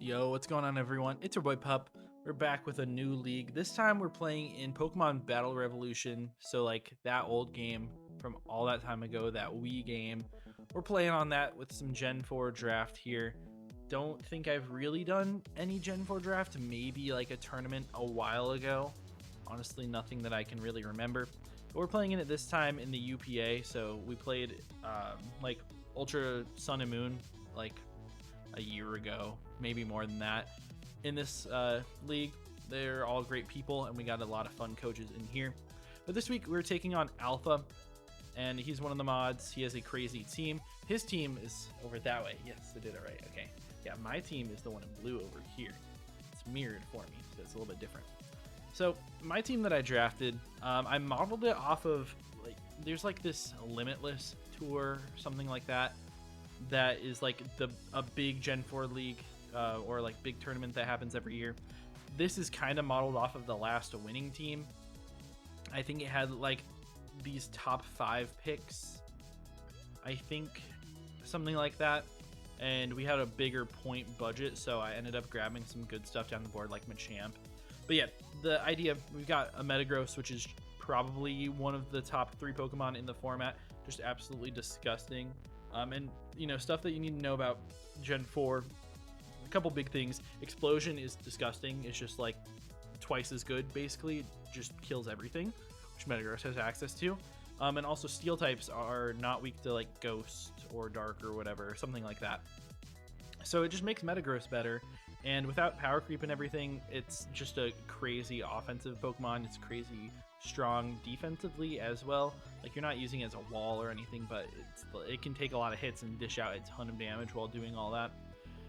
Yo, what's going on, everyone? It's your boy Pup. We're back with a new league. This time we're playing in Pokemon Battle Revolution. So like that old game from all that time ago, that Wii game. We're playing on that with some Gen 4 draft here. Don't think I've really done any Gen 4 draft, maybe like a tournament a while ago. Honestly, nothing that I can really remember. But we're playing in it this time in the UPA. So we played like Ultra Sun and Moon like a year ago, maybe more than that. In this league, they're all great people, and we got a lot of fun coaches in here. But this week, we're taking on Alpha, and he's one of the mods. He has a crazy team. His team is over that way. Yes, I did it right. Okay. Yeah, my team is the one in blue over here. It's mirrored for me, so it's a little bit different. So my team that I drafted, I modeled it off of, like, there's like this Limitless tour, something like that. That is like a big Gen 4 league or like big tournament that happens every year. This is kind of modeled off of the last winning team. I think it had like these top 5 picks, I think, something like that. And we had a bigger point budget, so I ended up grabbing some good stuff down the board like Machamp. But yeah, the idea, we've got a Metagross, which is probably one of the top 3 Pokemon in the format. Just absolutely disgusting. And you know, stuff that you need to know about Gen 4, a couple big things. Explosion is disgusting. It's just like twice as good, basically. It just kills everything, which Metagross has access to. And also steel types are not weak to like Ghost or Dark or whatever, something like that. So it just makes Metagross better. And without power creep and everything, it's just a crazy offensive Pokemon. It's crazy strong defensively as well. Like, you're not using it as a wall or anything, but it can take a lot of hits and dish out a ton of damage while doing all that.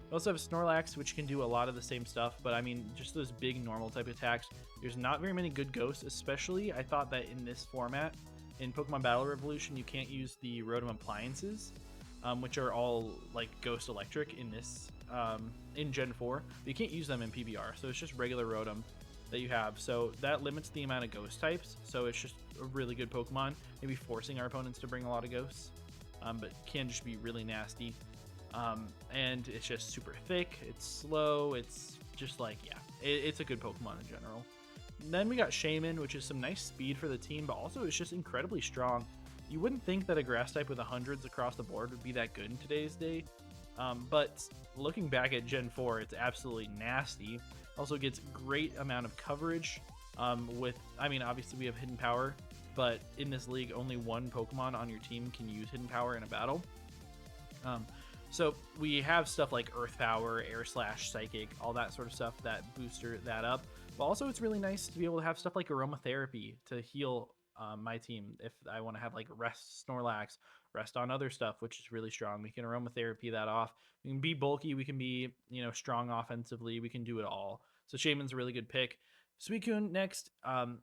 We also have Snorlax, which can do a lot of the same stuff, but I mean, just those big normal type attacks. There's not very many good ghosts, especially I thought that in this format, in Pokemon Battle Revolution, you can't use the Rotom appliances, which are all like Ghost Electric in this in Gen 4. But you can't use them in PBR, so it's just regular Rotom that you have, so that limits the amount of ghost types. So it's just a really good Pokemon, maybe forcing our opponents to bring a lot of ghosts, but can just be really nasty. And it's just super thick, it's slow, it's just like, yeah, it's a good Pokemon in general. And then we got Shaman, which is some nice speed for the team, but also it's just incredibly strong. You wouldn't think that a grass type with 100s across the board would be that good in today's day, but looking back at Gen 4, it's absolutely nasty. Also gets great amount of coverage with, I mean, obviously we have Hidden Power, but in this league, only one Pokemon on your team can use Hidden Power in a battle. So we have stuff like Earth Power, Air Slash, Psychic, all that sort of stuff that booster that up. But also it's really nice to be able to have stuff like Aromatherapy to heal my team if I want to have like Rest Snorlax, Rest on other stuff, which is really strong. We can Aromatherapy that off. We can be bulky, we can be, you know, strong offensively, we can do it all. So Shaman's a really good pick. Suicune next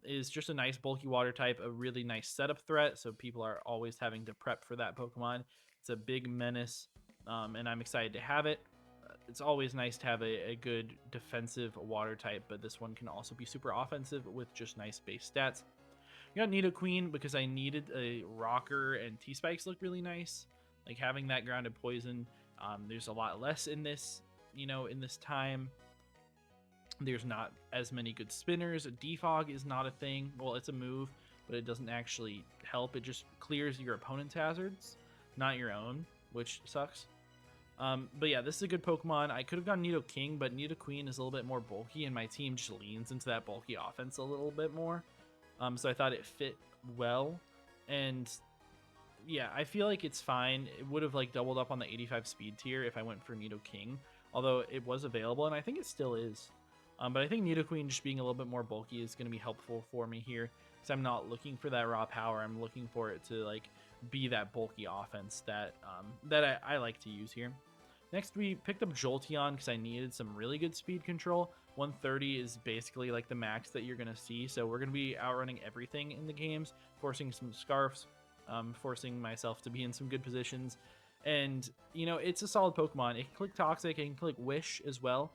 is just a nice bulky water type, a really nice setup threat, so people are always having to prep for that Pokemon. It's a big menace, and I'm excited to have it. It's always nice to have a good defensive water type, but this one can also be super offensive with just nice base stats. I got Nidoqueen because I needed a rocker, and T-Spikes look really nice. Like having that grounded poison, there's a lot less in this, you know, in this time. There's not as many good spinners. Defog is not a thing. Well, it's a move, but it doesn't actually help. It just clears your opponent's hazards, not your own, which sucks. But yeah, this is a good Pokemon. I could have gone Nidoking, but Nidoqueen is a little bit more bulky, and my team just leans into that bulky offense a little bit more. So I thought it fit well, and yeah, I feel like it's fine. It would have like doubled up on the 85 speed tier if I went for Nidoking, although it was available, and I think it still is. But I think Nidoqueen just being a little bit more bulky is going to be helpful for me here, because I'm not looking for that raw power. I'm looking for it to like be that bulky offense that I like to use here. Next, we picked up Jolteon because I needed some really good speed control. 130 is basically like the max that you're going to see, so we're going to be outrunning everything in the games, forcing some scarfs, forcing myself to be in some good positions. And, you know, it's a solid Pokemon. It can click Toxic, it can click Wish as well.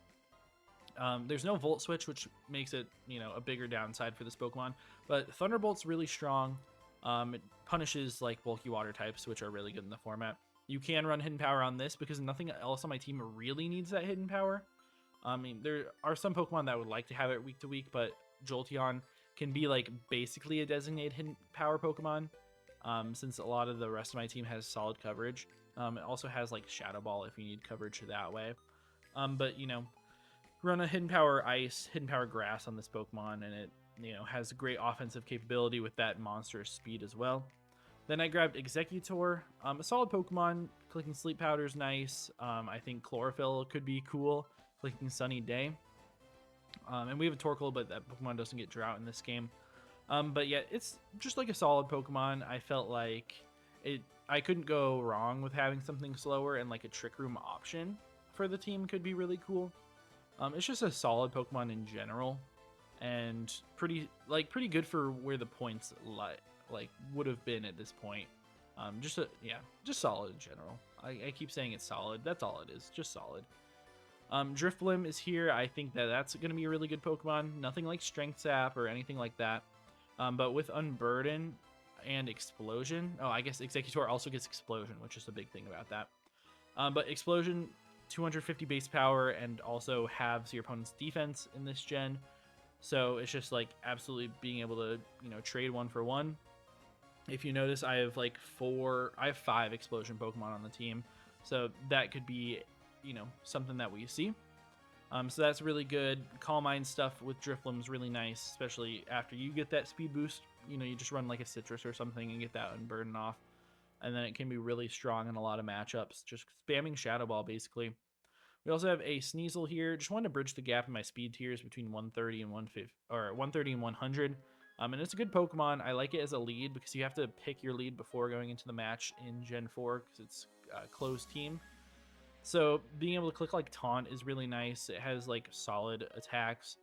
There's no Volt Switch, which makes it, you know, a bigger downside for this Pokemon. But Thunderbolt's really strong. It punishes like bulky water types, which are really good in the format. You can run Hidden Power on this because nothing else on my team really needs that Hidden Power. I mean, there are some Pokemon that would like to have it week to week, but Jolteon can be like basically a designated hidden power Pokemon, since a lot of the rest of my team has solid coverage. It also has like Shadow Ball if you need coverage that way. But you know, run a hidden power Ice, hidden power Grass on this Pokemon, and it has great offensive capability with that monstrous speed as well. Then I grabbed Executor, a solid Pokemon. Clicking Sleep Powder is nice. I think Chlorophyll could be cool. Clicking Sunny Day. And we have a Torkoal, but that Pokemon doesn't get Drought in this game. But yeah, it's just like a solid Pokemon. I felt like I couldn't go wrong with having something slower, and like a Trick Room option for the team could be really cool. It's just a solid Pokemon in general, and pretty good for where the points would have been at this point. Just solid in general. I keep saying it's solid. That's all it is, just solid. Drifblim is here. I think that's going to be a really good Pokemon. Nothing like Strength Sap or anything like that. But with Unburden and Explosion, I guess Executor also gets Explosion, which is a big thing about that. But Explosion, 250 base power, and also halves your opponent's defense in this gen. So it's just like absolutely being able to trade one for one. If you notice, I have 5 Explosion Pokemon on the team, so that could be something that we see. So that's really good. Calm Mind stuff with Drifblim is really nice, especially after you get that speed boost. You just run like a Citrus or something and get that Unburden off, and then it can be really strong in a lot of matchups, just spamming Shadow Ball basically. We also have a Sneasel here. Just wanted to bridge the gap in my speed tiers between 130 and 150, or 130 and 100. And it's a good Pokemon. I like it as a lead because you have to pick your lead before going into the match in Gen 4 because it's a closed team. So being able to click like Taunt is really nice. It has like solid attacks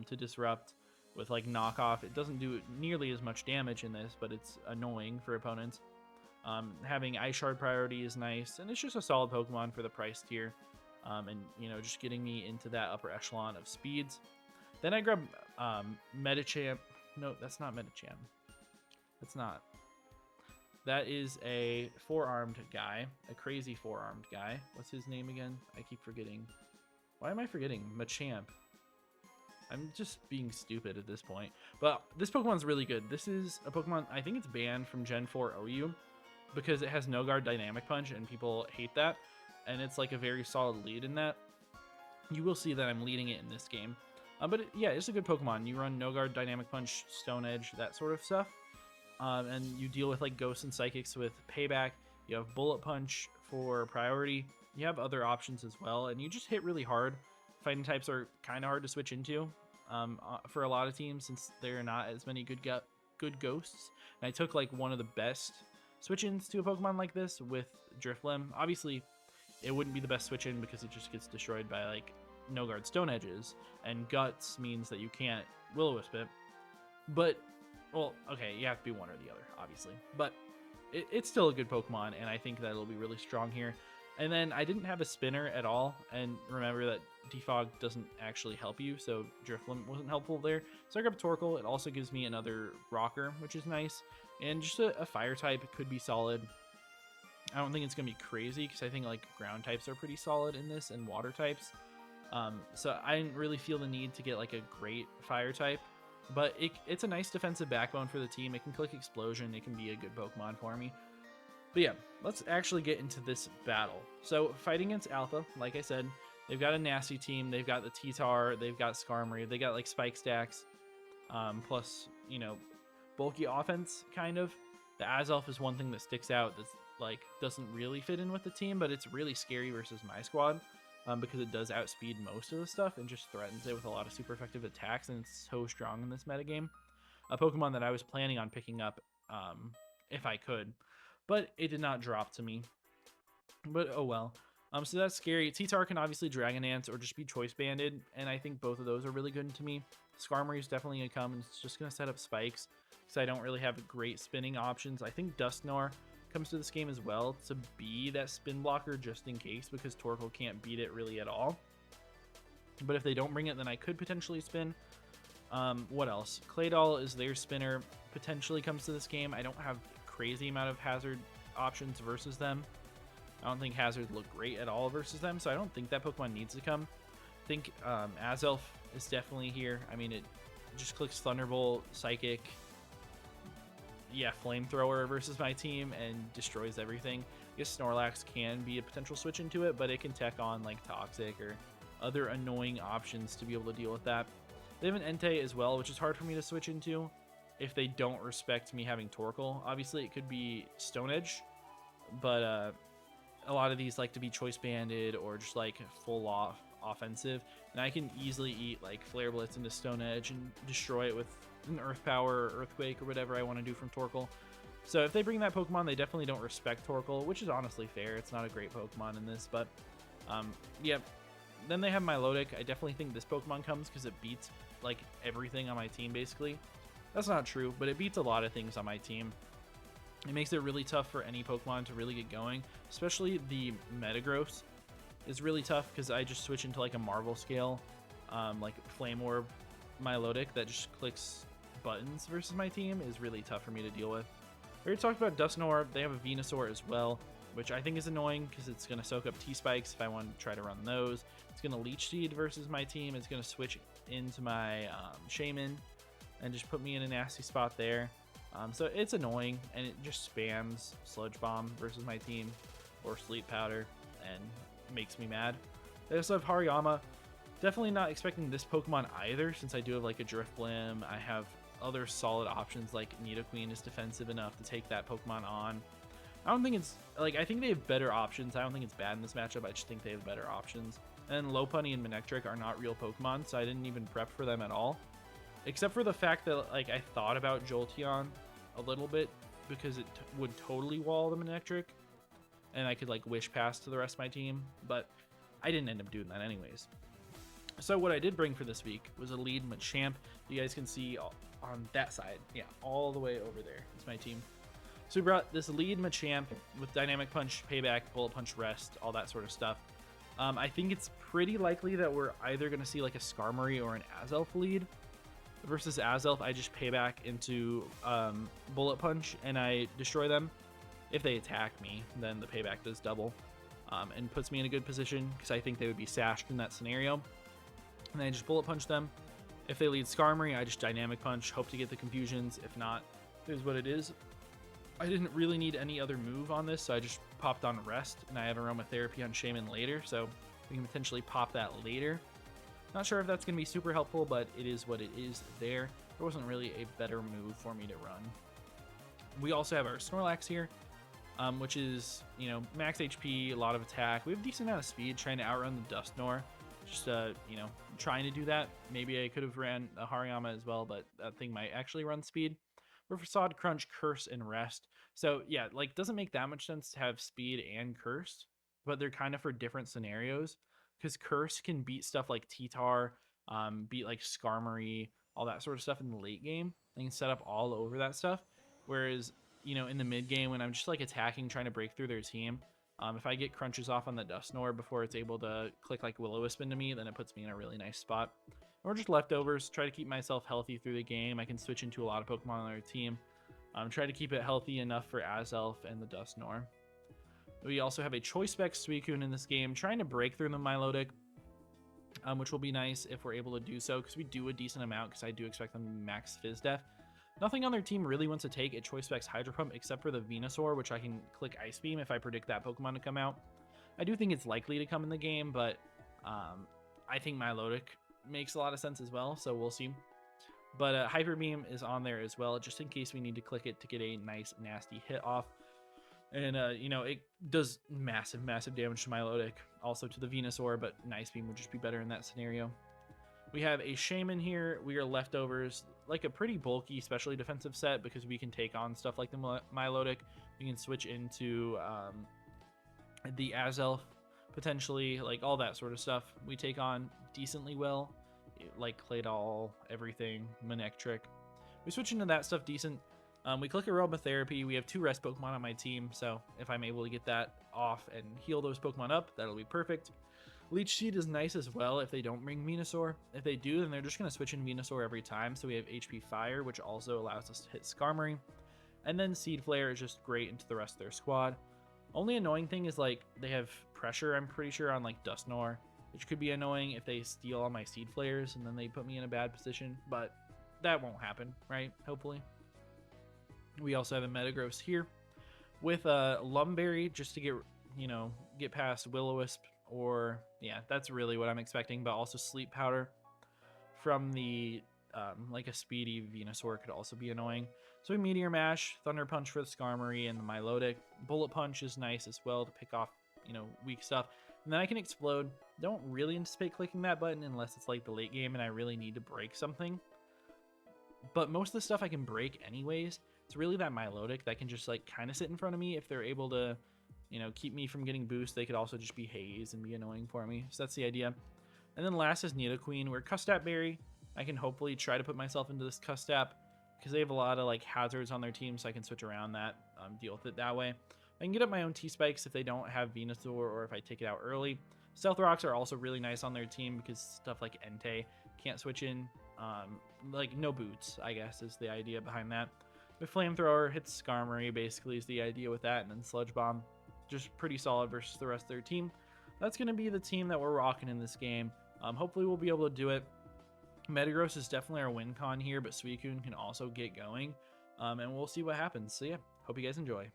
to disrupt with like Knockoff. It doesn't do nearly as much damage in this, but it's annoying for opponents. Having Ice Shard priority is nice, and it's just a solid Pokemon for the price tier. And just getting me into that upper echelon of speeds. Then I grab Metachamp. No, that's not Metachamp. That's not. That is a 4-armed guy, a crazy 4-armed guy. What's his name again? I keep forgetting. Why am I forgetting? Machamp. I'm just being stupid at this point. But this Pokemon's really good. This is a Pokemon, I think it's banned from Gen 4 OU because it has No Guard Dynamic Punch, and people hate that. And it's like a very solid lead in that. You will see that I'm leading it in this game. But it's a good Pokemon. You run No Guard, Dynamic Punch, Stone Edge, that sort of stuff. And you deal with like Ghosts and Psychics with Payback. You have Bullet Punch for priority. You have other options as well. And you just hit really hard. Fighting types are kind of hard to switch into for a lot of teams since there are not as many good Ghosts. And I took like one of the best switch-ins to a Pokemon like this with Drifblim. Obviously, it wouldn't be the best switch-in because it just gets destroyed by like No Guard Stone Edges, and Guts means that you can't Will-O-Wisp it. But, well, okay, you have to be one or the other, obviously. But it's still a good Pokemon, and I think that it'll be really strong here. And then I didn't have a spinner at all, and remember that Defog doesn't actually help you, so Drifblim wasn't helpful there. So I grabbed Torkoal. It also gives me another Rocker, which is nice. And just a Fire type could be solid. I don't think it's going to be crazy because I think like ground types are pretty solid in this, and water types. So I didn't really feel the need to get like a great fire type, but it's a nice defensive backbone for the team. It can click Explosion. It can be a good Pokemon for me. But yeah, let's actually get into this battle. So fighting against Alpha, like I said, they've got a nasty team. They've got the T-Tar, they've got Skarmory, they got like Spike Stacks, plus, bulky offense, kind of. The Azelf is one thing that sticks out that's like doesn't really fit in with the team, but it's really scary versus my squad because it does outspeed most of the stuff and just threatens it with a lot of super effective attacks, and it's so strong in this metagame. A Pokemon that I was planning on picking up if I could, but it did not drop to me. But oh well. So that's scary. T-Tar can obviously Dragon Dance or just be Choice Banded, and I think both of those are really good to me. Skarmory is definitely going to come, and it's just going to set up spikes because I don't really have great spinning options. I think Dusknoir comes to this game as well to be that spin blocker just in case, because Torkoal can't beat it really at all. But if they don't bring it, then I could potentially spin. What else? Claydol is their spinner, potentially comes to this game. I don't have crazy amount of hazard options versus them. I don't think hazards look great at all versus them, so I don't think that Pokemon needs to come. think Azelf is definitely here. I mean, it just clicks Thunderbolt, Psychic, yeah, Flamethrower versus my team and destroys everything. I guess Snorlax can be a potential switch into it, but it can tech on like Toxic or other annoying options to be able to deal with that. They have an Entei as well, which is hard for me to switch into if they don't respect me having Torkoal. Obviously, it could be Stone Edge, but a lot of these like to be choice banded or just like full off offensive, and I can easily eat like Flare Blitz into Stone Edge and destroy it with an Earth Power or Earthquake or whatever I want to do from Torkoal. So if they bring that Pokemon, they definitely don't respect Torkoal, which is honestly fair. It's not a great Pokemon in this, but yeah. Then they have Milotic. I definitely think this Pokemon comes because it beats like everything on my team basically. That's not true, but it beats a lot of things on my team. It makes it really tough for any Pokemon to really get going, especially the Metagross is really tough because I just switch into like a Marvel scale, like Flame Orb Milotic that just clicks buttons versus my team is really tough for me to deal with. We already talked about Dusknoir. They have a Venusaur as well, which I think is annoying because it's going to soak up T-Spikes if I want to try to run those. It's going to Leech Seed versus my team. It's going to switch into my Shaman and just put me in a nasty spot there. So it's annoying, and it just spams Sludge Bomb versus my team or Sleep Powder and makes me mad. They also have Hariyama. Definitely not expecting this Pokemon either, since I do have like a Drifblim. I have other solid options like Nidoqueen is defensive enough to take that Pokemon on. I don't think it's like, I think they have better options. I don't think it's bad in this matchup. I just think they have better options. And Lopunny and Manectric are not real Pokemon, so I didn't even prep for them at all. Except for the fact that like I thought about Jolteon a little bit because it would totally wall the Manectric and I could like wish pass to the rest of my team, but I didn't end up doing that anyways. So what I did bring for this week was a lead Machamp. You guys can see on that side, yeah, all the way over there. It's my team. So we brought this lead Machamp with Dynamic Punch, Payback, Bullet Punch, Rest, all that sort of stuff. I think it's pretty likely that we're either going to see like a Skarmory or an Azelf lead. Versus Azelf, I just Payback into Bullet Punch and I destroy them. If they attack me, then the Payback does double and puts me in a good position because I think they would be sashed in that scenario. And then I just Bullet Punch them. If they lead Skarmory, I just Dynamic Punch, hope to get the confusions. If not, it is what it is. I didn't really need any other move on this, so I just popped on Rest, and I have Aromatherapy on Shaman later, so we can potentially pop that later. Not sure if that's going to be super helpful, but it is what it is there. There wasn't really a better move for me to run. We also have our Snorlax here, which is, you know, max HP, a lot of attack. We have a decent amount of speed, trying to outrun the Dusknoir. Just, you know, trying to do that. Maybe I could have ran a Hariyama as well, but that thing might actually run speed. We're Facade, Crunch, Curse, and Rest. So, yeah, like, doesn't make that much sense to have speed and Curse, but they're kind of for different scenarios. Because Curse can beat stuff like T-Tar, beat like Skarmory, all that sort of stuff in the late game. I can set up all over that stuff. Whereas, you know, in the mid game, when I'm just like attacking, trying to break through their team, if I get Crunches off on the Dusknoir before it's able to click like Will-O-Wisp into me, then it puts me in a really nice spot. Or just leftovers, try to keep myself healthy through the game. I can switch into a lot of Pokemon on their team. Try to keep it healthy enough for Azelf and the Dusknoir. We also have a Choice Spec Suicune in this game, trying to break through the Milotic, which will be nice if we're able to do so, because we do a decent amount, because I do expect them to max Fizz Def. Nothing on their team really wants to take a Choice Specs Hydro Pump, except for the Venusaur, which I can click Ice Beam if I predict that Pokemon to come out. I do think it's likely to come in the game, but I think Milotic makes a lot of sense as well, so we'll see. But Hyper Beam is on there as well, just in case we need to click it to get a nice, nasty hit off. And, you know, it does massive, massive damage to Milotic, also to the Venusaur, but Nice Beam would just be better in that scenario. We have a Shaman here. We are leftovers, like a pretty bulky, especially defensive set, because we can take on stuff like the Milotic. We can switch into the Azelf, potentially, like all that sort of stuff. We take on decently well, like Claydol, everything, Manectric. We switch into that stuff decent. We click Aromatherapy. We have 2 Rest Pokemon on my team, so if I'm able to get that off and heal those Pokemon up, that'll be perfect. Leech Seed is nice as well if they don't bring Venusaur. If they do, then they're just going to switch in Venusaur every time, so we have HP Fire, which also allows us to hit Skarmory. And then Seed Flare is just great into the rest of their squad. Only annoying thing is, like, they have Pressure, I'm pretty sure, on, like, Dusknoir. which could be annoying if they steal all my seed flares and then they put me in a bad position, but that won't happen, right? Hopefully. We also have a Metagross here with a Lumberry just to get, you know, get past Will-O-Wisp, or yeah, that's really what I'm expecting, but also Sleep Powder from the like a speedy Venusaur could also be annoying. So we Meteor Mash, Thunder Punch for the Skarmory, and the Milotic. Bullet Punch is nice as well to pick off, you know, weak stuff. And then I can Explode. Don't really anticipate clicking that button unless it's like the late game and I really need to break something. But most of the stuff I can break anyways. It's really that Milotic that can just like kind of sit in front of me. If they're able to, you know, keep me from getting boost, they could also just be Haze and be annoying for me. So that's the idea. And then last is Nidoqueen, where Custap Berry, I can hopefully try to put myself into this Custap because they have a lot of like hazards on their team, so I can switch around that, deal with it that way. I can get up my own T-Spikes if they don't have Venusaur or if I take it out early. Stealth Rocks are also really nice on their team because stuff like Entei can't switch in. Like no boots, I guess, is the idea behind that. With Flamethrower, hits Skarmory basically is the idea with that, and then Sludge Bomb, just pretty solid versus the rest of their team. That's going to be the team that we're rocking in this game. Hopefully we'll be able to do it. Metagross is definitely our win con here, but Suicune can also get going, and we'll see what happens. So yeah, hope you guys enjoy.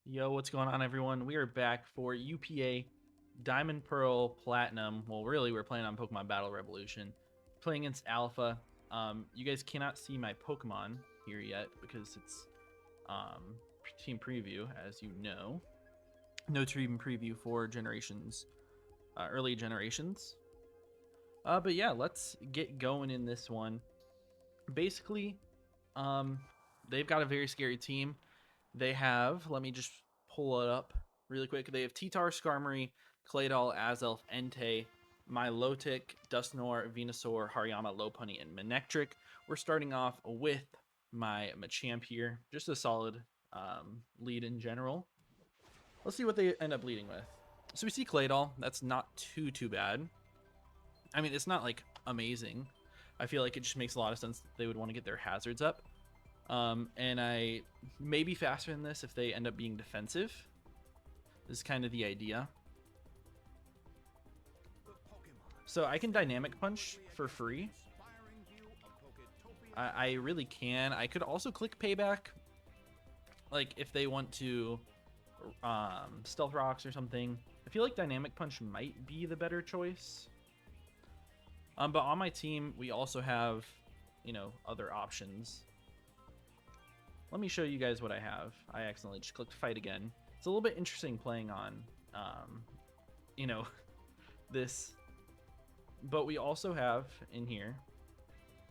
Yo, what's going on, everyone? We are back for UPA Diamond, Pearl, Platinum. Well, really, we're playing on Pokemon Battle Revolution. Playing against Alpha. You guys cannot see my Pokemon here yet because it's team preview, as you know. No team preview for generations, early generations. But yeah, let's get going in this one. Basically, they've got a very scary team. They have, let me just pull it up really quick. They have T-Tar, Skarmory, Claydol, Azelf, Entei, Milotic, Dusknoir, Venusaur, Hariyama, Lopunny, and Manectric. We're starting off with my Machamp here. Just a solid lead in general. Let's see what they end up leading with. So we see Claydol. That's not too bad. I mean, it's not like amazing. I feel like it just makes a lot of sense that they would want to get their hazards up. And I may be faster than this if they end up being defensive. This is kind of the idea. So I can Dynamic Punch for free. I really can. I could also click Payback. Like if they want to Stealth Rocks or something. I feel like Dynamic Punch might be the better choice. But on my team, we also have, you know, other options. Let me show you guys what I have. I accidentally just clicked Fight again. It's a little bit interesting playing on, you know, this. But we also have in here,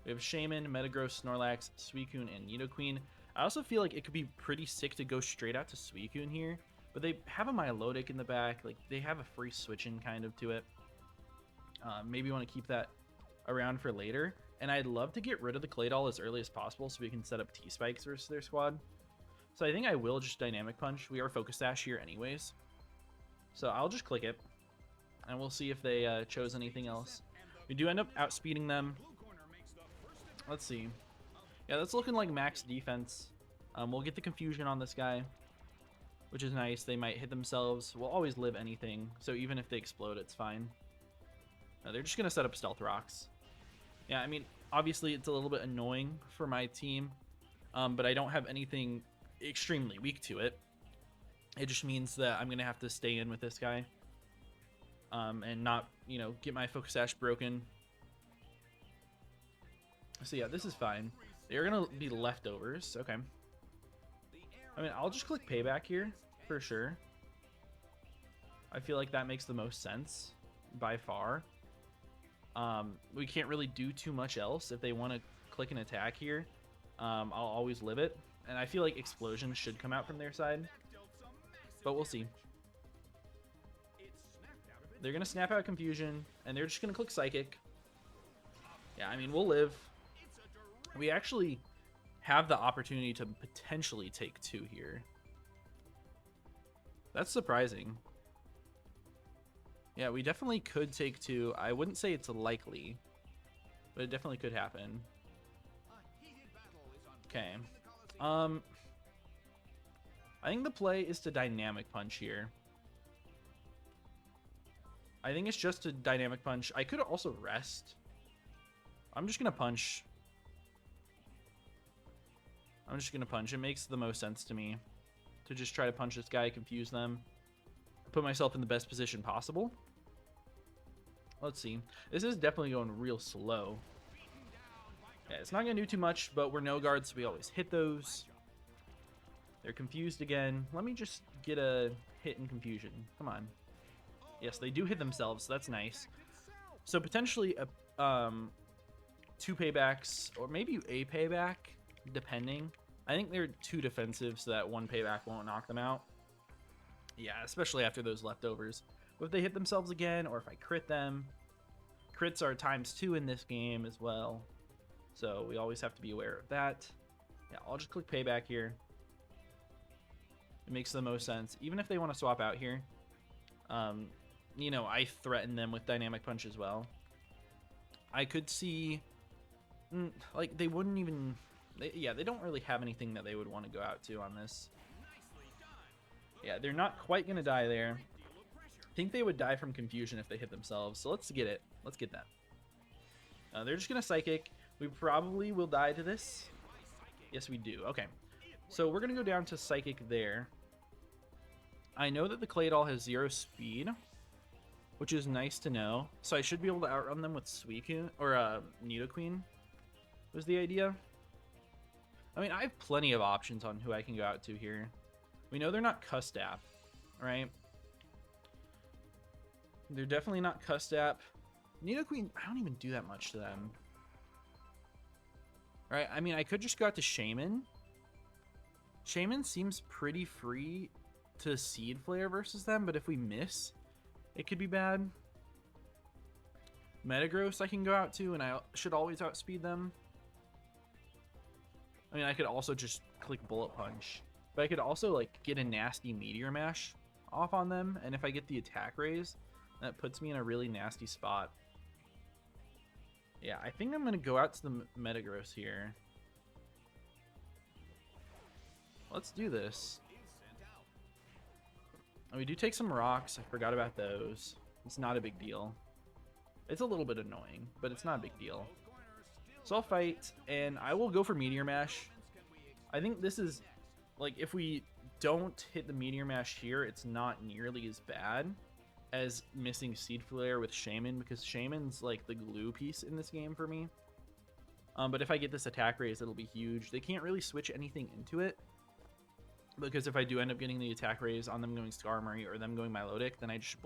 we have Shaman, Metagross, Snorlax, Suicune, and Nidoqueen. I also feel like it could be pretty sick to go straight out to Suicune here. But they have a Milotic in the back. Like, they have a free switch-in kind of to it. Maybe want to keep that around for later. And I'd love to get rid of the Claydol as early as possible so we can set up T-Spikes versus their squad. So I think I will just Dynamic Punch. We are Focus Sash here anyways. So I'll just click it. And we'll see if they chose anything else. We do end up outspeeding them. Let's see. Yeah, that's looking like max defense. We'll get the confusion on this guy, which is nice. They might hit themselves. We'll always live anything. So even if they explode, it's fine. They're just going to set up Stealth Rocks. Yeah, I mean, obviously it's a little bit annoying for my team, but I don't have anything extremely weak to it. It just means that I'm going to have to stay in with this guy and not, you know, get my Focus Sash broken. So yeah, this is fine. They're going to be leftovers. Okay. I mean, I'll just click Payback here for sure. I feel like that makes the most sense by far. We can't really do too much else. If they want to click an attack here, I'll always live it. And I feel like Explosion should come out from their side, but we'll see. They're going to snap out Confusion, and they're just going to click Psychic. Yeah, I mean, we'll live. We actually have the opportunity to potentially take 2 here. That's surprising. Yeah, we definitely could take 2. I wouldn't say it's likely, but it definitely could happen. Okay. I think the play is to Dynamic Punch here. I think it's just a dynamic punch. I could also rest. I'm just going to punch. I'm just going to punch. It makes the most sense to me to just try to punch this guy, confuse them, put myself in the best position possible. Let's see. This is definitely going real slow. Yeah, it's not going to do too much, but we're no guards, so we always hit those. They're confused again. Let me just get a hit in confusion. Come on. Yes, they do hit themselves, so that's nice. So potentially a, 2 paybacks, or maybe a payback, depending. I think they're too defensive, so that 1 payback won't knock them out. Yeah, especially after those leftovers. But if they hit themselves again, or if I crit them, crits are ×2 in this game as well. So we always have to be aware of that. Yeah, I'll just click payback here. It makes the most sense. Even if they want to swap out here, you know, I threaten them with dynamic punch as well. I could see, like, they wouldn't even, yeah, they don't really have anything that they would want to go out to on this. Yeah, they're not quite going to die there. I think they would die from confusion if they hit themselves. So let's get it. Let's get that. They're just going to psychic. We probably will die to this. Yes, we do. Okay. So we're going to go down to psychic there. I know that the clay doll has 0 speed, which is nice to know. So I should be able to outrun them with Suicune, or Nidoqueen was the idea. I mean, I have plenty of options on who I can go out to here. We know they're not Custap, right? They're definitely not Custap. Nidoqueen, I don't even do that much to them. Right? I mean, I could just go out to Shaman. Shaman seems pretty free to Seed Flare versus them, but if we miss, it could be bad. Metagross I can go out to, and I should always outspeed them. I mean, I could also just click Bullet Punch. But I could also, like, get a nasty Meteor Mash off on them, and if I get the attack raise, that puts me in a really nasty spot. Yeah, I think I'm going to go out to the Metagross here. Let's do this. We do take some rocks. I forgot about those. It's not a big deal. It's a little bit annoying, but it's not a big deal. So I'll fight, and I will go for Meteor Mash. I think this is, like, if we don't hit the Meteor Mash here, it's not nearly as bad as missing Seed Flare with Shaman, because Shaman's, like, the glue piece in this game for me. But if I get this attack raise, it'll be huge. They can't really switch anything into it, because if I do end up getting the attack raise on them going Skarmory or them going Milotic, then I just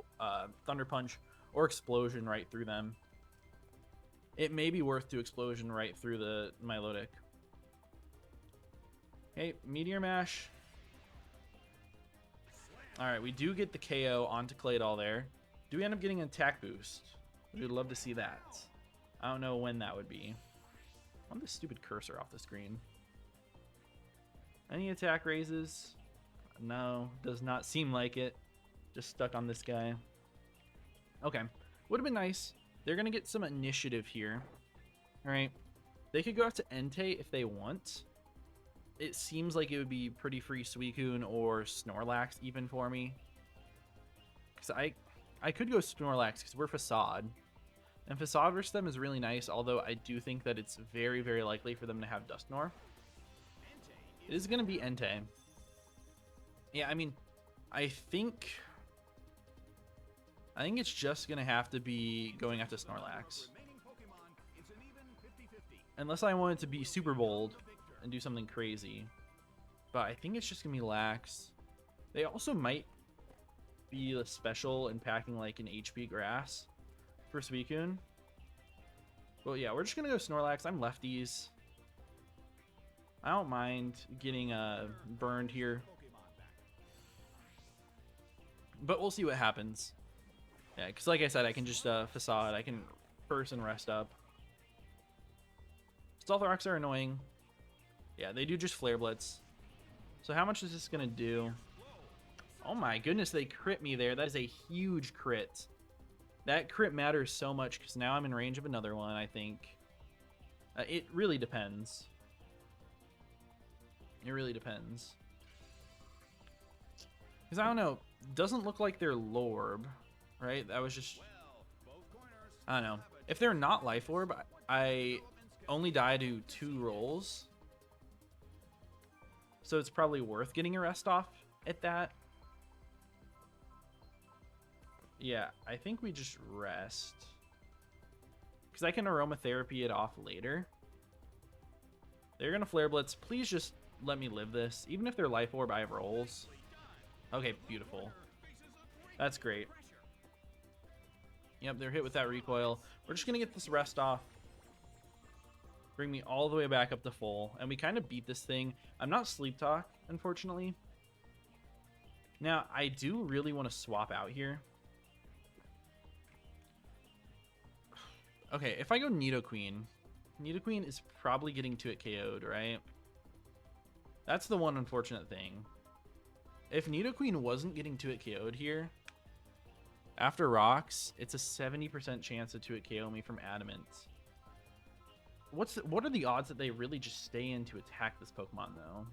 Thunder Punch or Explosion right through them. It may be worth to Explosion right through the Milotic. Okay, Meteor Mash. Alright, we do get the KO onto Claydol there. Do we end up getting an attack boost? We'd love to see that. I don't know when that would be. I want this stupid cursor off the screen. Any attack raises? No, does not seem like it. Just stuck on this guy. Okay, would have been nice. They're going to get some initiative here. Alright, they could go out to Entei if they want. It seems like it would be pretty free Suicune or Snorlax even for me. Because I could go Snorlax because we're Facade. And Facade versus them is really nice, although I do think that it's very, very likely for them to have Dusknoir. It is going to be Entei. Yeah, I mean, I think it's just going to have to be going after Snorlax. Unless I want it to be super bold and do something crazy. But I think it's just going to be Lax. They also might be a special in packing like an HP Grass for Suicune. But yeah, we're just going to go Snorlax. I'm lefties. I don't mind getting burned here. But we'll see what happens. Yeah, because like I said, I can just Facade. I can burst and rest up. Stealth Rocks are annoying. Yeah, they do just Flare Blitz. So how much is this going to do? Oh my goodness, they crit me there. That is a huge crit. That crit matters so much because now I'm in range of another one, I think. It really depends. It really depends. Because I don't know. Doesn't look like they're Lorb, right? That was just I don't know. If they're not Life Orb, I only die to 2 rolls. So it's probably worth getting a rest off at that. Yeah, I think we just rest. Because I can aromatherapy it off later. They're going to Flare Blitz. Please just let me live this. Even if they're Life Orb, I have rolls. Okay, beautiful. That's great. Yep, they're hit with that recoil. We're just going to get this rest off. Bring me all the way back up to full. And we kind of beat this thing. I'm not Sleep Talk, unfortunately. Now, I do really want to swap out here. Okay, if I go Nidoqueen is probably getting to it KO'd, right? That's the one unfortunate thing. If Nidoqueen wasn't getting to it KO'd here, after rocks, it's a 70% chance to it KO me from Adamant. What are the odds that they really just stay in to attack this Pokemon, though?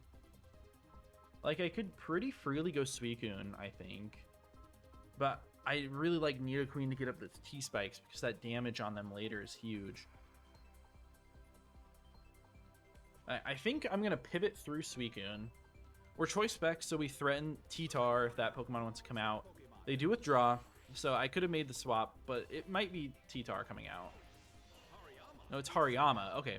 Like, I could pretty freely go Suicune, I think. But I really like Nidoqueen to get up the T-Spikes because that damage on them later is huge. I think I'm going to pivot through Suicune. We're Choice Specs, so we threaten T-Tar if that Pokemon wants to come out. They do withdraw, so I could have made the swap, but it might be T-Tar coming out. No, it's Hariyama. Okay.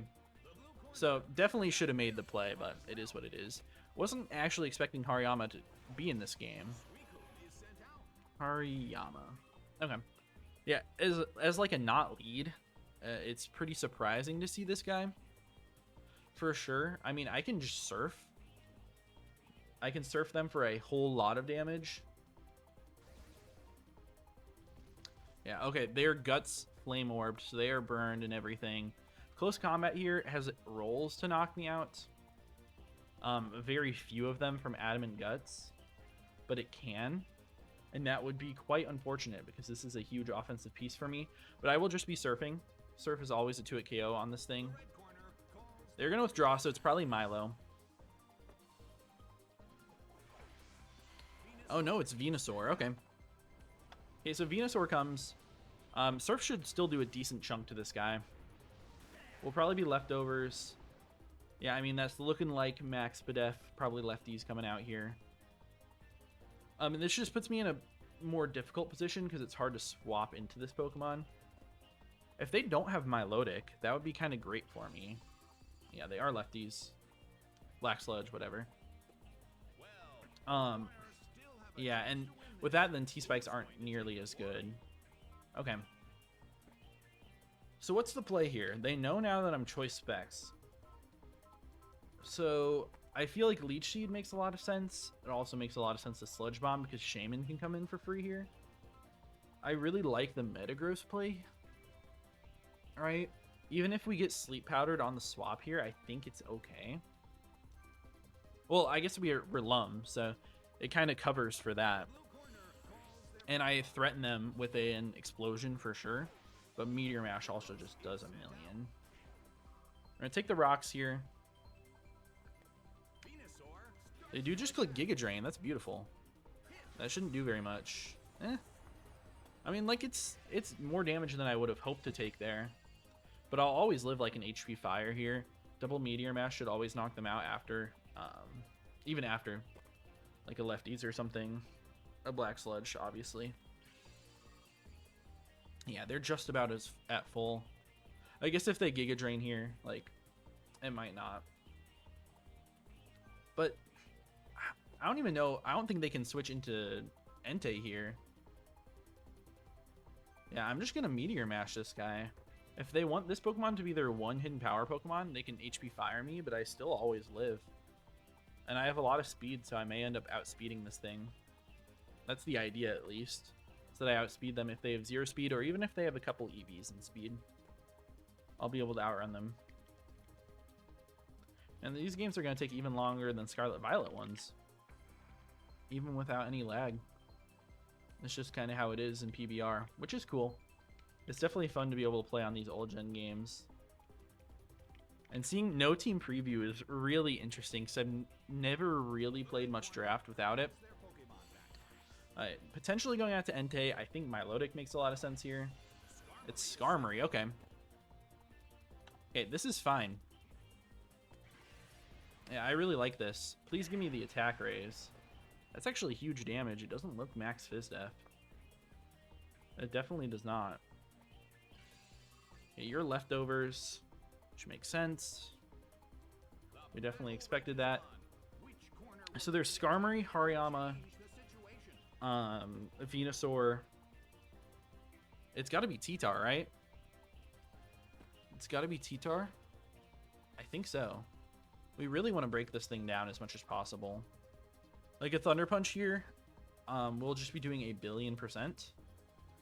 So definitely should have made the play, but it is what it is. Wasn't actually expecting Hariyama to be in this game. Hariyama. Okay. Yeah, as like a not lead, it's pretty surprising to see this guy. For sure. I mean, I can just surf. I can surf them for a whole lot of damage. Yeah, okay. Their guts flame orbed, so they are burned and everything. Close combat here has rolls to knock me out. Very few of them from Adamant Guts, but it can. And that would be quite unfortunate because this is a huge offensive piece for me. But I will just be surfing. Surf is always a 2-hit KO on this thing. They're going to withdraw, so it's probably Milo. Oh no, it's Venusaur. Okay. Okay, so Venusaur comes. Surf should still do a decent chunk to this guy. Will probably be leftovers. Yeah, I mean, that's looking like Max Spadef. Probably lefties coming out here. And this just puts me in a more difficult position because it's hard to swap into this Pokemon. If they don't have Milotic, that would be kind of great for me. Yeah, they are lefties. Black Sludge, whatever. Yeah, and with that, then T-Spikes aren't nearly as good. Okay. So what's the play here? They know now that I'm Choice Specs. So I feel like Leech Seed makes a lot of sense. It also makes a lot of sense to Sludge Bomb because Shaman can come in for free here. I really like the Metagross play. Alright. Even if we get Sleep Powdered on the swap here, I think it's okay. Well, I guess we're Lum, so it kind of covers for that. And I threaten them with an Explosion for sure. But Meteor Mash also just does a million. We're going to take the rocks here. They do just click Giga Drain. That's beautiful. That shouldn't do very much. I mean, like, it's more damage than I would have hoped to take there. But I'll always live like an HP Fire here. Double Meteor Mash should always knock them out after, even after, like a Lefties or something. A Black Sludge, obviously. Yeah, they're just about as at full. I guess if they Giga Drain here, like, it might not. But I don't even know. I don't think they can switch into Entei here. Yeah, I'm just going to Meteor Mash this guy. If they want this Pokemon to be their one hidden power Pokemon, they can HP Fire me, but I still always live. And I have a lot of speed, so I may end up outspeeding this thing. That's the idea, at least. So that I outspeed them if they have 0 speed, or even if they have a couple EVs in speed. I'll be able to outrun them. And these games are going to take even longer than Scarlet Violet ones. Even without any lag. It's just kind of how it is in PBR, which is cool. It's definitely fun to be able to play on these old gen games. And seeing no team preview is really interesting because I've never really played much draft without it. Potentially going out to Entei, I think Milotic makes a lot of sense here. It's Skarmory. Okay. Okay, this is fine. Yeah, I really like this. Please give me the attack raise. That's actually huge damage. It doesn't look max Fizdef. It definitely does not. Okay, your leftovers, which makes sense. We definitely expected that. So there's Skarmory, Hariyama, Venusaur. It's got to be T-Tar, right? It's got to be T-Tar. I think so. We really want to break this thing down as much as possible. Like a Thunder Punch here, we'll just be doing 1,000,000,000%.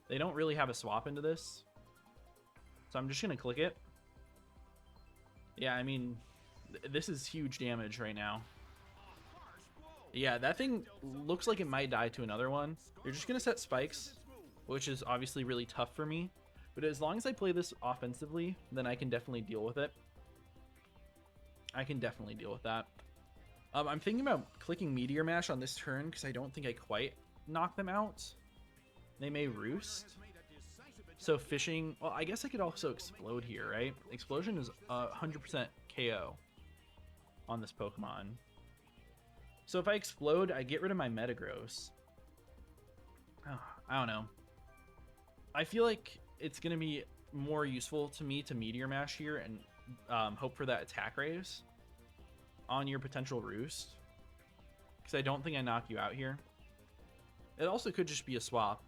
They don't really have a swap into this, so I'm just gonna click it. Yeah, I mean, this is huge damage right now. Yeah, that thing looks like it might die to another one. You're just gonna set spikes, which is obviously really tough for me. But as long as I play this offensively, then I can definitely deal with it. I can definitely deal with that. I'm thinking about clicking Meteor Mash on this turn because I don't think I quite knock them out. They may roost. So fishing, well, I guess I could also explode here, right? Explosion is 100% KO on this Pokemon. So if I explode, I get rid of my Metagross. Oh, I don't know. I feel like it's going to be more useful to me to Meteor Mash here and hope for that attack raise on your potential roost, because I don't think I knock you out here. It also could just be a swap.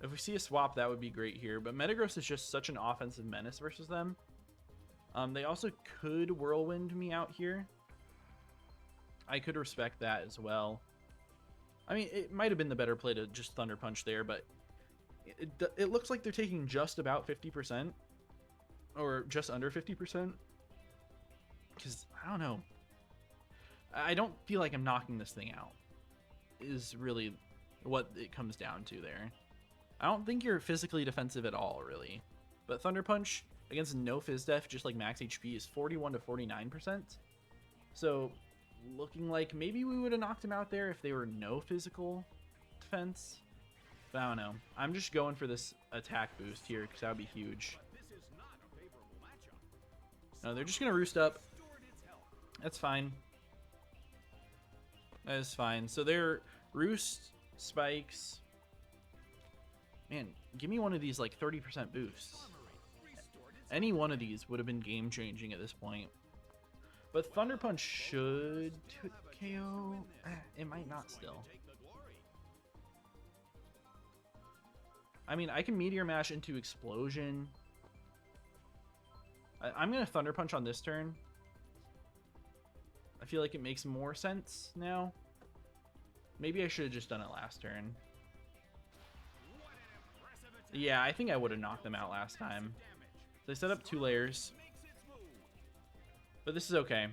If we see a swap, that would be great here, but Metagross is just such an offensive menace versus them. They also could Whirlwind me out here. I could respect that as well. I mean, it might have been the better play to just Thunder Punch there, but it looks like they're taking just about 50%, or just under 50%. Because, I don't know. I don't feel like I'm knocking this thing out, is really what it comes down to there. I don't think you're physically defensive at all, really. But Thunder Punch against no Fizdef, just like max HP, is 41 to 49%. So, looking like maybe we would have knocked him out there if they were no physical defense. But I don't know. I'm just going for this attack boost here because that would be huge. No, they're just going to roost up. That's fine. That is fine. So they're roost, spikes. Man, give me one of these like 30% boosts. Any one of these would have been game changing at this point. But Thunder Punch should KO. It might not still. I mean, I can Meteor Mash into Explosion. I'm going to Thunder Punch on this turn. I feel like it makes more sense now. Maybe I should have just done it last turn. Yeah, I think I would have knocked them out last time. They set up 2 layers. But this is okay.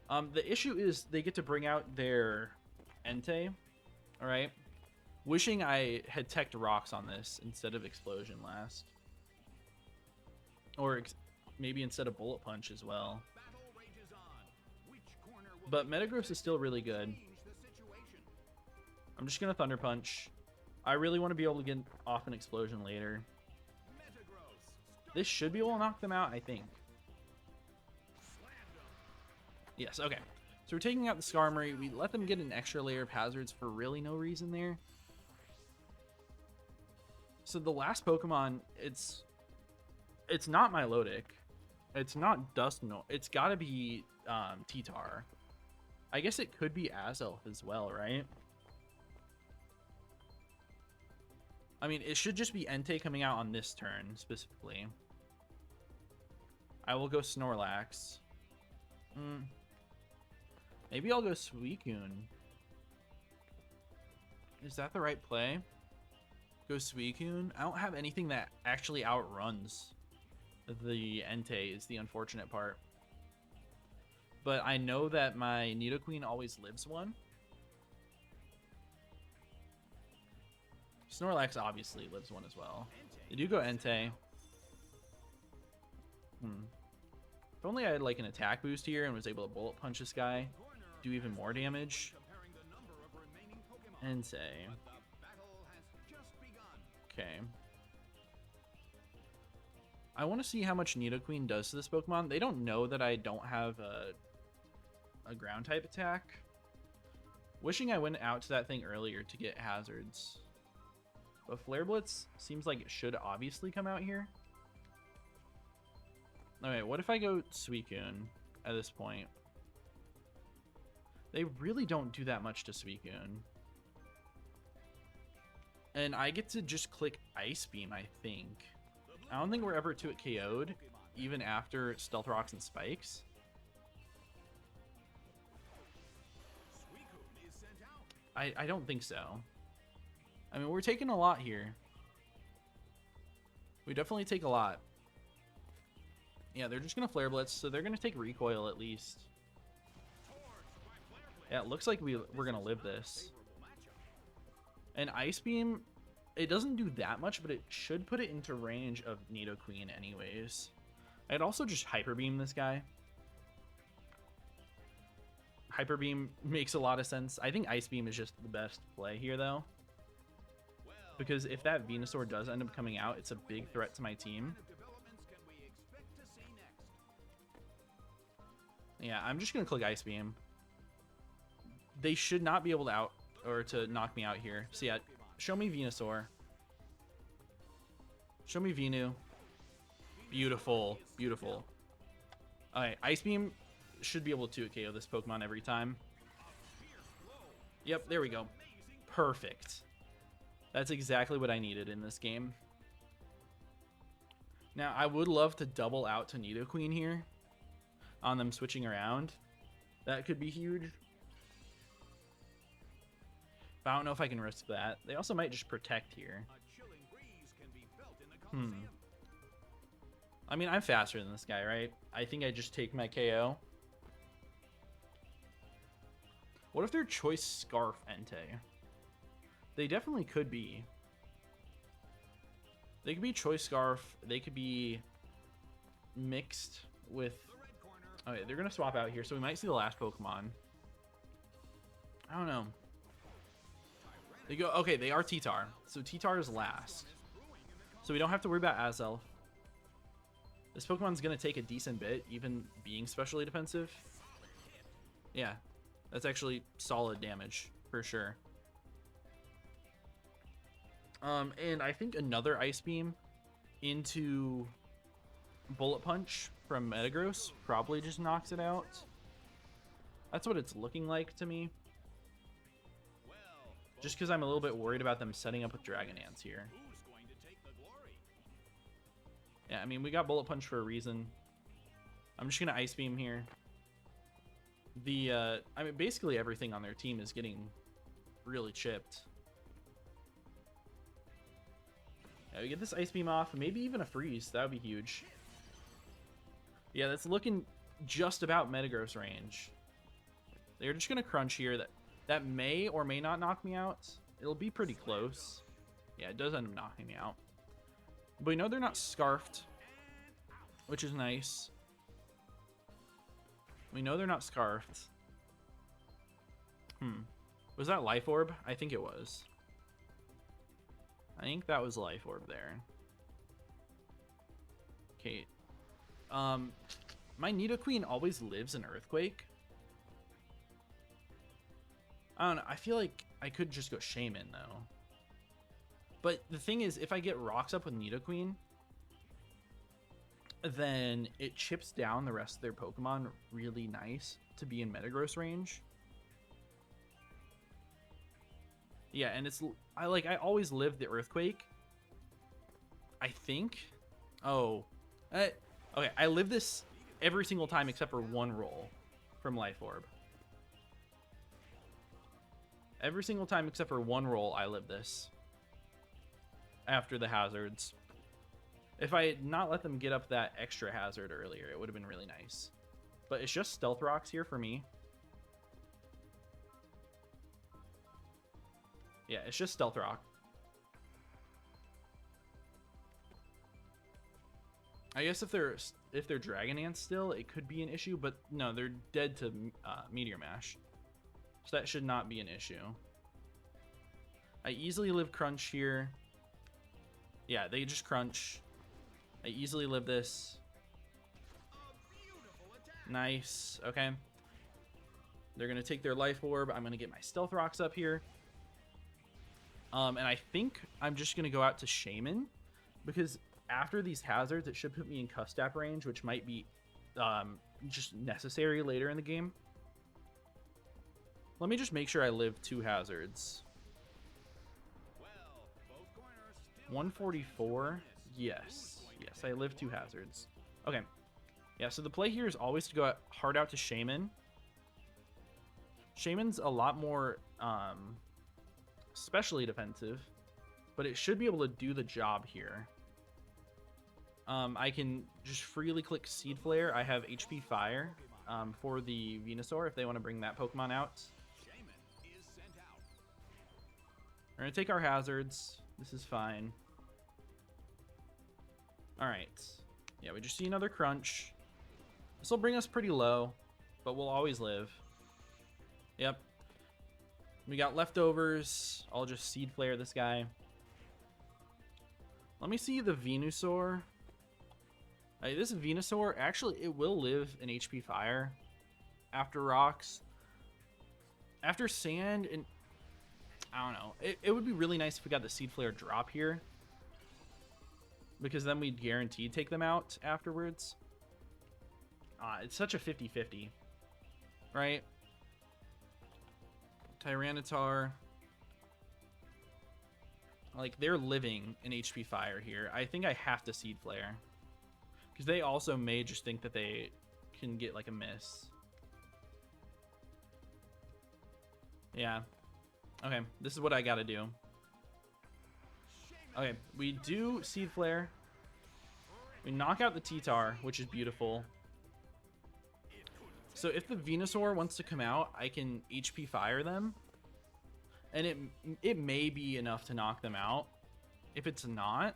The issue is they get to bring out their Entei. Alright. Wishing I had teched rocks on this instead of Explosion last. Or maybe instead of Bullet Punch as well. But Metagross is still really good. I'm just going to Thunder Punch. I really want to be able to get off an Explosion later. This should be able to knock them out, I think. Yes, okay. So we're taking out the Skarmory. We let them get an extra layer of hazards for really no reason there. So the last Pokemon, it's not Milotic. It's not Dusknoir. It's got to be T-Tar. I guess it could be Azelf as well, right? I mean, it should just be Entei coming out on this turn, specifically. I will go Snorlax. Maybe I'll go Suicune. Is that the right play? Go Suicune? I don't have anything that actually outruns the Entei, is the unfortunate part. But I know that my Nidoqueen always lives one. Snorlax obviously lives one as well. They do go Entei. If only I had like an attack boost here and was able to Bullet Punch this guy, do even more damage. Entei. Okay. I want to see how much Nidoqueen does to this Pokemon. They don't know that I don't have a ground type attack. Wishing I went out to that thing earlier to get hazards. But Flare Blitz seems like it should obviously come out here. Okay, what if I go Suicune at this point? They really don't do that much to Suicune. And I get to just click Ice Beam, I think. I don't think we're ever to it KO'd, even after Stealth Rocks and Spikes. I don't think so. I mean, we're taking a lot here. We definitely take a lot. Yeah, they're just going to Flare Blitz, so they're going to take Recoil at least. Yeah, it looks like we're going to live this. And Ice Beam, it doesn't do that much, but it should put it into range of Nidoqueen anyways. I'd also just Hyper Beam this guy. Hyper Beam makes a lot of sense. I think Ice Beam is just the best play here, though. Because if that Venusaur does end up coming out, it's a big threat to my team. Yeah, I'm just going to click Ice Beam. They should not be able to to knock me out here. So yeah, show me Venusaur. Show me Venu. Beautiful, beautiful. Alright, Ice Beam should be able to KO this Pokemon every time. Yep, there we go. Perfect. That's exactly what I needed in this game. Now, I would love to double out to Nidoqueen here on them switching around. That could be huge. But I don't know if I can risk that. They also might just protect here. I mean, I'm faster than this guy, right? I think I just take my KO. What if they're Choice Scarf Entei? They definitely could be. They could be Choice Scarf. They could be mixed with... Okay, they're going to swap out here, so we might see the last Pokemon. I don't know. They go... Okay, they are T-Tar. So T-Tar is last. So we don't have to worry about Azelf. This Pokemon's going to take a decent bit, even being specially defensive. Yeah, that's actually solid damage, for sure. And I think another Ice Beam into Bullet Punch from Metagross probably just knocks it out. That's what it's looking like to me. Just because I'm a little bit worried about them setting up with Dragon Ants here. Yeah, I mean, we got Bullet Punch for a reason. I'm just going to Ice Beam here. I mean, basically everything on their team is getting really chipped. Yeah, we get this Ice Beam off, maybe even a Freeze. That would be huge. Yeah, that's looking just about Metagross range. They're just going to Crunch here. That may or may not knock me out. It'll be pretty close. Yeah, it does end up knocking me out. But we know they're not Scarfed, which is nice. We know they're not Scarfed. Was that Life Orb? I think it was. I think that was Life Orb there. Okay. My Nidoqueen always lives in Earthquake. I don't know. I feel like I could just go Shaman, though. But the thing is, if I get Rocks up with Nidoqueen, then it chips down the rest of their Pokemon really nice to be in Metagross range. Yeah, and it's... I always live the Earthquake. I think. Oh. Okay, I live this every single time except for one roll from Life Orb. Every single time except for one roll, I live this. After the hazards. If I had not let them get up that extra hazard earlier, it would have been really nice. But it's just Stealth Rocks here for me. Yeah, it's just Stealth Rock. I guess if they're Dragon Ants still, it could be an issue, but no, they're dead to Meteor Mash. So that should not be an issue. I easily live Crunch here. Yeah, they just crunch. I easily live this. Nice. Okay. They're going to take their life orb. I'm going to get my stealth rocks up here. And I think I'm just going to go out to Shaman, because after these hazards, it should put me in Custap range, which might be just necessary later in the game. Let me just make sure I live 2 hazards. 144. Yes. Yes, I live 2 hazards. Okay. Yeah, so the play here is always to go hard out to Shaman. Shaman's a lot more especially defensive, but it should be able to do the job here. I can just freely click Seed Flare. I have HP Fire for the Venusaur if they want to bring that Pokemon out. We're going to take our hazards. This is fine. All right. Yeah, we just see another crunch. This will bring us pretty low, but we'll always live. Yep. We got leftovers. I'll just Seed Flare this guy. Let me see the Venusaur. This Venusaur, actually, it will live in HP Fire after rocks. After sand, and I don't know. It would be really nice if we got the Seed Flare drop here, because then we'd guaranteed take them out afterwards. It's such a 50-50, right? Tyranitar. Like, they're living in HP Fire here. I think I have to Seed Flare, because they also may just think that they can get, like, a miss. Yeah. Okay, this is what I gotta do. Okay, we do Seed Flare. We knock out the T-Tar, which is beautiful. So if the Venusaur wants to come out, I can HP Fire them. And it may be enough to knock them out. If it's not,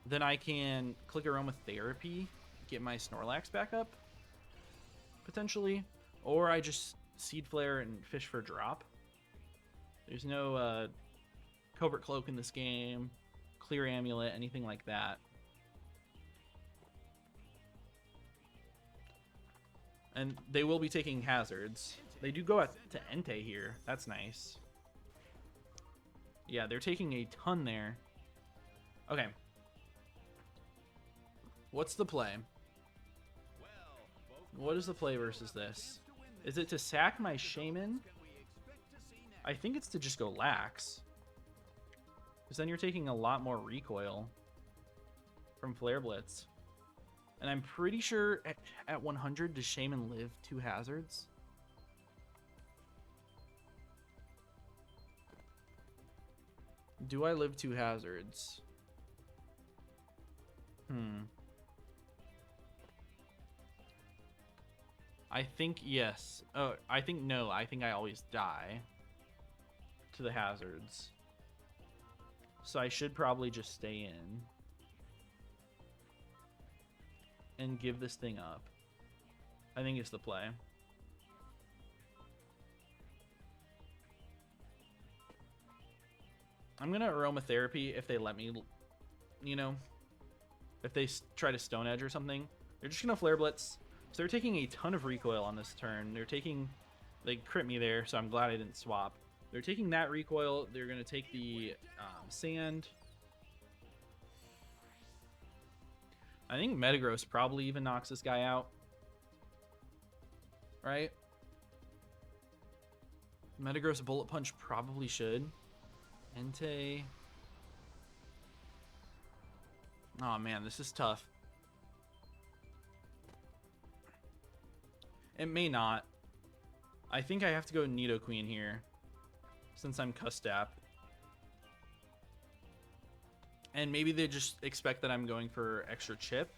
then I can click Aromatherapy, get my Snorlax back up, potentially. Or I just Seed Flare and fish for drop. There's no Covert Cloak in this game, Clear Amulet, anything like that. And they will be taking hazards. They do go out to Entei here. That's nice. Yeah, they're taking a ton there. Okay. What's the play? What is the play versus this? Is it to sack my Shaman? I think it's to just go lax, because then you're taking a lot more recoil from Flare Blitz. And I'm pretty sure at 100, does Shaman live 2 hazards? Do I live 2 hazards? I think yes. Oh, I think no. I think I always die to the hazards. So I should probably just stay in and give this thing up. I think it's the play. I'm gonna Aromatherapy if they let me, you know, if they try to Stone Edge or something. They're just gonna Flare Blitz. So they're taking a ton of recoil on this turn. They crit me there, so I'm glad I didn't swap. They're taking that recoil. They're gonna take the sand. I think Metagross probably even knocks this guy out. Right? Metagross Bullet Punch probably should. Entei. Oh man, this is tough. It may not. I think I have to go Nidoqueen here, since I'm Custap. And maybe they just expect that I'm going for extra chip.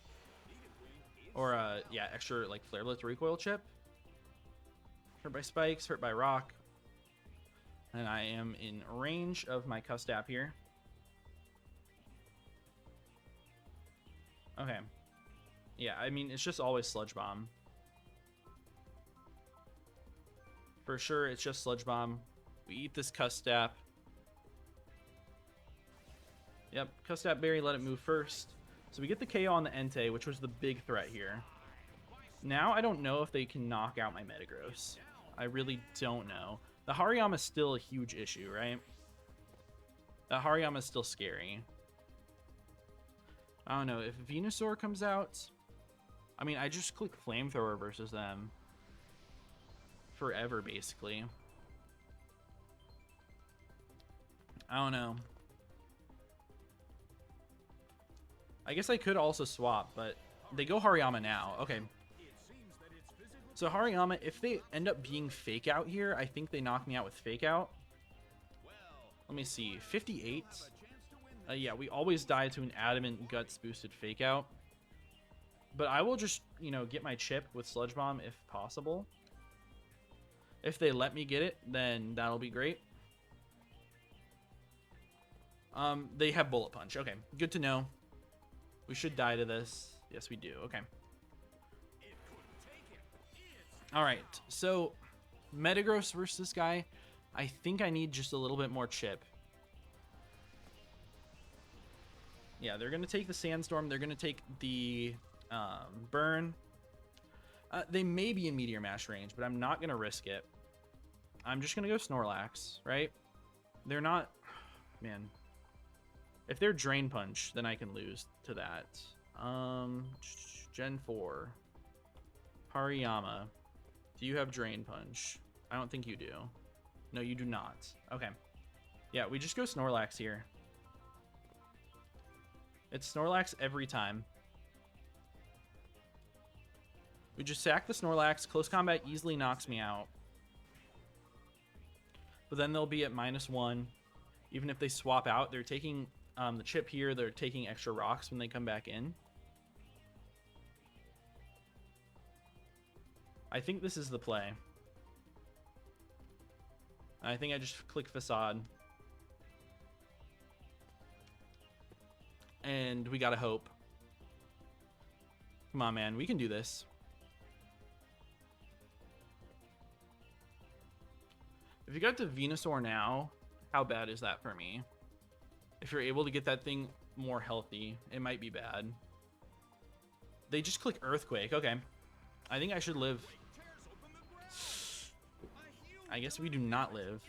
Or, yeah, extra, like, Flare Blitz recoil chip. Hurt by spikes, hurt by rock. And I am in range of my Custap here. Okay. Yeah, I mean, it's just always Sludge Bomb. For sure, it's just Sludge Bomb. We eat this Custap. Yep, Custap Berry let it move first. So we get the KO on the Entei, which was the big threat here. Now I don't know if they can knock out my Metagross. I really don't know. The Hariyama's still a huge issue, right? The Hariyama's still scary. I don't know. If Venusaur comes out... I mean, I just click Flamethrower versus them. Forever, basically. I don't know. I guess I could also swap, but they go Hariyama now. Okay. So Hariyama, if they end up being Fake Out here, I think they knock me out with Fake Out. Let me see. 58. Yeah, we always die to an Adamant Guts boosted Fake Out. But I will just, you know, get my chip with Sludge Bomb if possible. If they let me get it, then that'll be great. They have Bullet Punch. Okay, good to know. We should die to this. Yes, we do. Okay. All right, so Metagross versus this guy. I think I need just a little bit more chip. Yeah, they're going to take the Sandstorm. They're going to take the Burn. They may be in Meteor Mash range, but I'm not going to risk it. I'm just going to go Snorlax, right? They're not... Man. If they're Drain Punch, then I can lose to that. Gen 4. Hariyama. Do you have Drain Punch? I don't think you do. No, you do not. Okay. Yeah, we just go Snorlax here. It's Snorlax every time. We just sack the Snorlax. Close combat easily knocks me out. But then they'll be at -1. Even if they swap out, they're taking the chip here. They're taking extra rocks when they come back in. I think this is the play. I think I just click Facade. And we gotta hope. Come on, man. We can do this. If you got to Venusaur now, how bad is that for me? If you're able to get that thing more healthy, it might be bad. They just click Earthquake. Okay. I think I should live. I guess we do not live.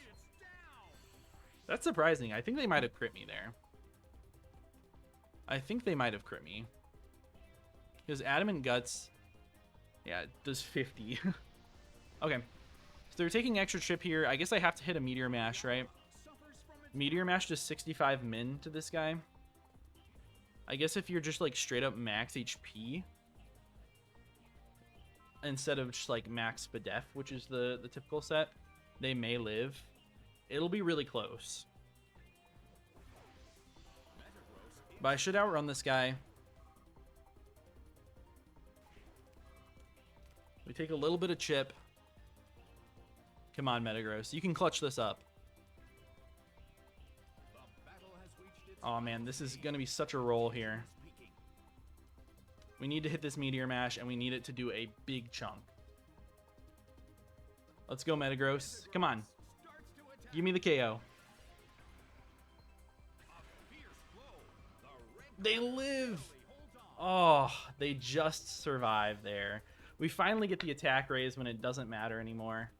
That's surprising. I think they might have crit me there. I think they might have crit me. Because Adamant Guts, yeah, it does 50. Okay. So they're taking extra chip here. I guess I have to hit a Meteor Mash, right? Meteor Mash does 65 min to this guy. I guess if you're just like straight up max HP instead of just like max Spadef, which is the typical set, they may live. It'll be really close. But I should outrun this guy. We take a little bit of chip. Come on, Metagross. You can clutch this up. Oh, man. This is going to be such a roll here. We need to hit this Meteor Mash, and we need it to do a big chunk. Let's go, Metagross. Come on. Give me the KO. They live. Oh, they just survived there. We finally get the attack raise when it doesn't matter anymore.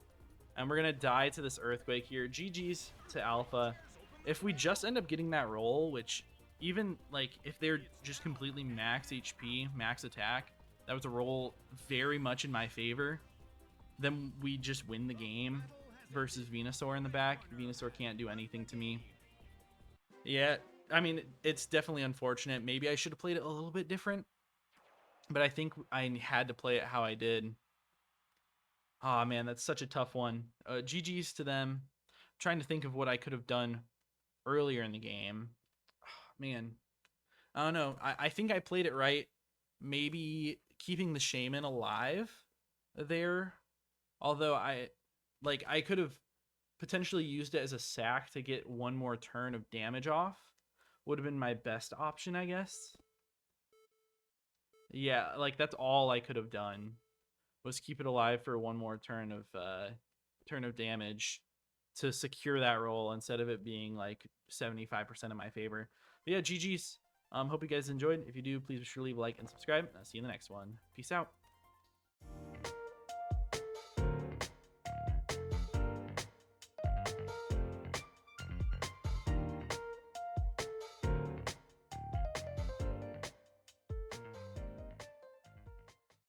And we're going to die to this Earthquake here. GG's to Alpha. If we just end up getting that roll, which even like if they're just completely max HP, max attack, that was a roll very much in my favor, then we just win the game versus Venusaur in the back. Venusaur can't do anything to me. Yeah, I mean, it's definitely unfortunate. Maybe I should have played it a little bit different, but I think I had to play it how I did. Oh, man, that's such a tough one. GG's to them. I'm trying to think of what I could have done earlier in the game. Oh, man, I don't know. I think I played it right. Maybe keeping the Shaman alive there. Although I could have potentially used it as a sack to get one more turn of damage off. Would have been my best option, I guess. Yeah, like that's all I could have done was keep it alive for one more turn of damage to secure that roll instead of it being like 75% in my favor. But yeah, GG's. Hope you guys enjoyed. If you do, please be sure to leave a like and subscribe. I'll see you in the next one. Peace out.